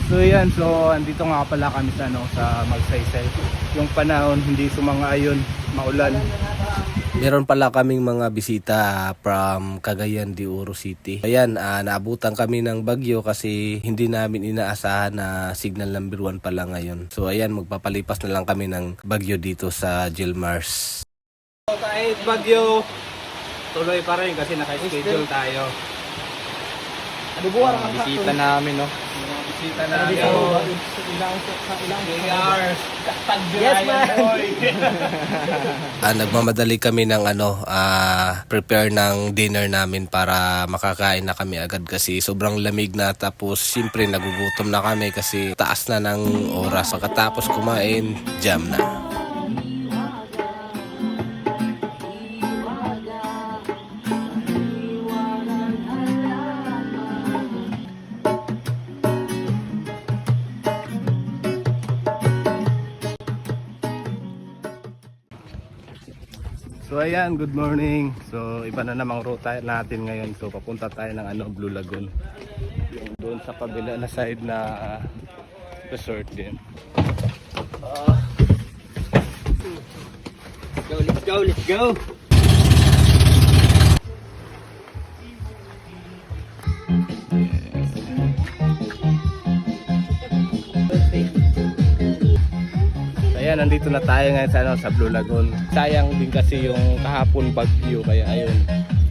So yan, so andito nga pala kami sa sa Magsaysay. Yung panahon hindi sumang-ayon, maulan. Meron pala kaming mga bisita from Cagayan de Oro City. Ayan, naabutan kami ng bagyo kasi hindi namin inaasahan na signal number 1 pala ngayon. So ayan, magpapalipas na lang kami ng bagyo dito sa Gilmars. Kahit bagyo, tuloy pa rin kasi naka-schedule tayo. Bisita namin, no? Bisita namin. Yes, man! Nagmamadali kami ng prepare ng dinner namin para makakain na kami agad kasi sobrang lamig na, tapos siyempre nagugutom na kami kasi taas na ng oras. Pagkatapos kumain, jam na. So ayan, good morning. So iba na namang ruta natin ngayon. So papunta tayo ng Blue Lagoon. Yung doon sa kabila na side na resort din. Let's go, let's go. Ayan, nandito na tayo ngayon sa Blue Lagoon. Sayang din kasi yung kahapon bagyo, kaya ayun.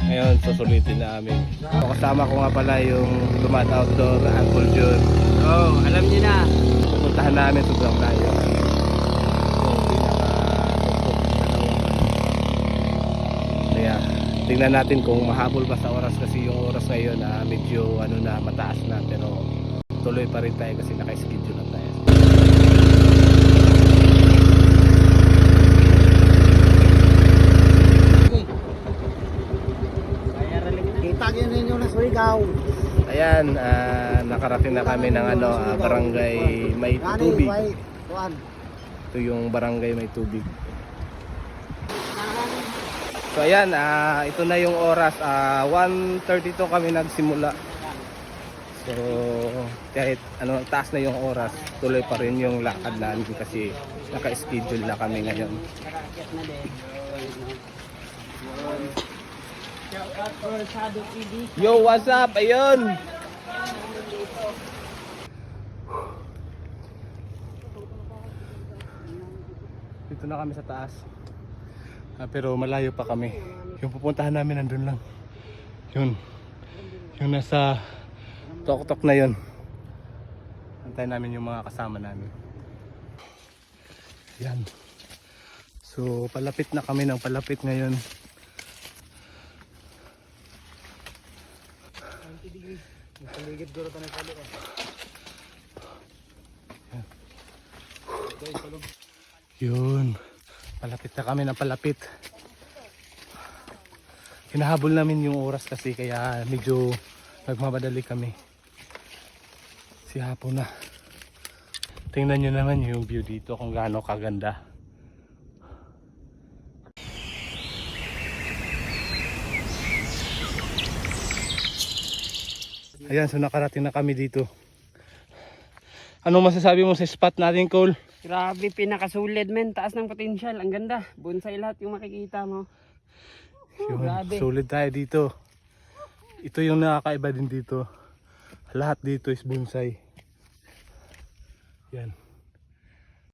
Ngayon susulitin namin. So, kasama ko nga pala yung Lumad Outdoor, Uncle John. Oh, alam niyo na. Pupuntahan namin sobrang layo. Kaya tingnan natin kung mahabol ba sa oras kasi yung oras ngayon medyo mataas na, pero tuloy pa rin tayo kasi naka-schedule na tayo. Itagyan ninyo na Surigao. Ayan, nakarating na kami ng barangay May Tubig. Ito yung barangay May Tubig. So ayan, ito na yung oras, 1:32 kami nagsimula. So kahit taas na yung oras, tuloy pa rin yung lakad namin kasi naka-schedule na kami ngayon. Yo, what's up? Ayun! Dito na kami sa taas. Pero malayo pa kami. Yung pupuntahan namin nandun lang. Yun. Yung nasa tok-tok na yun. Antayin namin yung mga kasama namin. Yan. So palapit na kami ng palapit ngayon. Yun, palapit na kami ng palapit. Hinahabol namin yung oras kasi kaya medyo nagmamadali kami. Si hapon na. Tingnan nyo naman yung view dito kung gaano kaganda. Ayan, so nakarating na kami dito. Anong masasabi mo sa spot natin, Cole? Grabe, pinakasulid men. Taas ng potential. Ang ganda. Bonsai lahat yung makikita mo. Yun, grabe. solid tayo dito. Ito yung nakakaiba din dito. Lahat dito is bonsai. Yan.